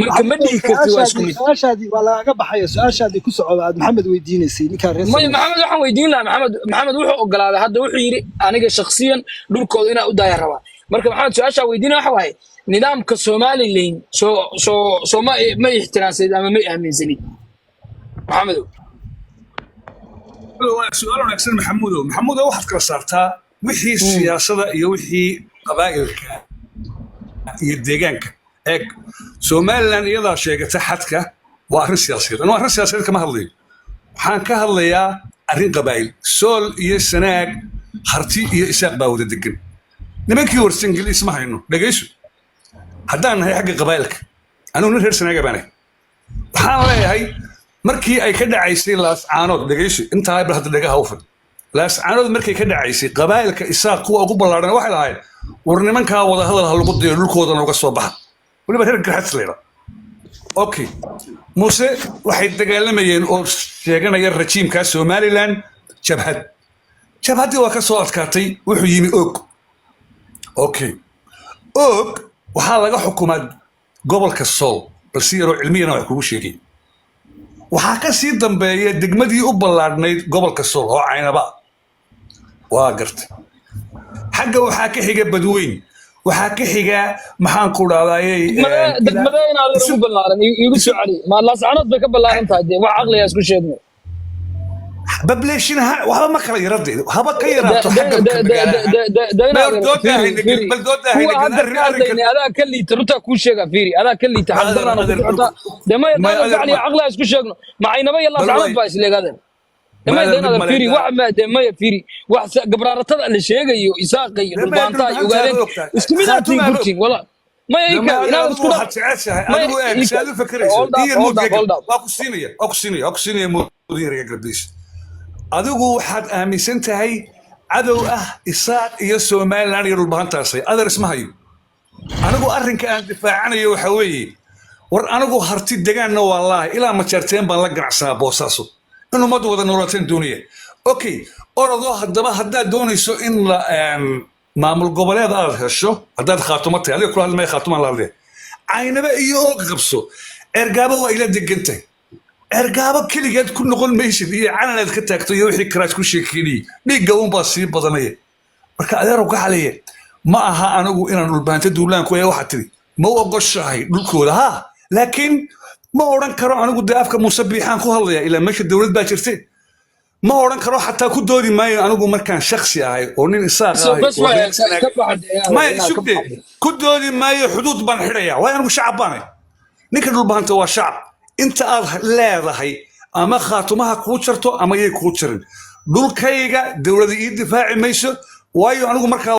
marka ma dhihi karti waa isku mid سؤاشادي ولا قبحية سؤاشادي كسر بعد محمد ويديني سي نكار ما محمد waxaan weydiin lahaa maxamed wuxuu ogolaaday hadda wuxuu yiri aniga shakhsiyan dhulkooda inaa u daaya rabaa marka maxamed su'aasha weydiin waxa waaye nidaamka Soomaaliland soo ma ixtiraamsid ama ma aaminsanid maxamed سؤال ونكسر محمود واحد كلا صارتها وحي السياسة iyo wixii qabaa'ilka iyo deegaanka eeg Soomaaliland iyada sheegata xadka waa arrin siyaasadeed anoo arrin siyaasadeed kama hadlayo waxaan ka hadlayaa arrin qabaa'il sool iyo sanaag harti iyo isaaq baa wada degan nimankii warsangeli isma hayno dhageyso haddaan nahay xagga qabaa'ilka anuu nin reer sanaaga baan waxaan leeyahay markii ay ka dhacaysay laascaanood dhageyso intaa ay hadda dhaga hawfan laascaanood markii ka dhacaysay qabaa'ilka isaaq kuwa ugu ballaaran waxay lahaayeen war nimankaa wada hadal ha lagu dayo dhulkooda nooga soo baxa waliba reer garxad leeyahay okay muuse waxay dagaalamayeen oo sheeganaya rajiimka Soomaaliland jabhadii waa ka soo adkaatay wuxuu yimi og okay og waxaa laga xukumaa gobolka Sool balse yaro cilmiyana wax kugu sheegay waxaa ka sii dambeeya degmadii u ballaadhnayd gobolka Sool oo Caynaba waa gartay xagga waxaa ka xiga Badweyn waxaa ka xiga maxaan ku dhaadayay degmada inaad ugu ballaaran igu soo cali ma laascaanood bay ka ballaaran tahay wax aqliga isku sheegno bableeshinaha waxba ma kala yaradeed haba ka yaraato xagga adaa ka liita runta ku sheega fiiri adaa ka liita xaqdana dema yadana aqliga isku sheegno ma Caynaba iyo laascaanood baa isleegadeen dema yadana fiiri wax ma dema fiiri wax gabraaratada la sheegayo isaaqay rubaanta ay ogaadeen isku mid ah tiin wala ما يمكن إنه تكون ما يمكن فكرة دي أقسينية مدير يا قربيش أدوغو حد آميسنتهي عدو إساق يسوى مال لان يرول بهانتاسي أدر اسمها يو أنوغو أرنك أن دفاعنا يوحوي أنوغو هرتي دقان والله إلا ما تشارتين بان لقنا بوساسو إنه ما دوغو نورتين دونية أوكي أرضو هدا دونيسو إن maamul goboleed aad hesho hadaad khaatumata adiga kula hadlay khaatuma la hadlay Caynaba iyo qabso ergaabo waa ila degantay ergaabo kaligeed ku noqon meeshid iyo calaamad ka taagto iyo wixii karaas ku sheekeeyay dhiga uun baa sii badanaya marka adeero ka xaliyay ma aha anigu inaan dhulbaanta duulaan ku waxa tiri ma ogoshahay dhulkooda ha laakiin ma oran karo anigu daafka musabiixan ku hadlaya ila meesha dawlad baa jirtay ما أوران كرو حتى كدودي ما أنا أقول مركان شخصي هاي ونين إنسان ما يسكت كدودي ما حدود بان حرية وين أنا شعب باني نكر البانت هو شعب أنت لا هاي أما خاتمها كوتشرتو أما يكوتشرن دول كيجا دولة الدفاع ميسو وايو أنا أقول مركان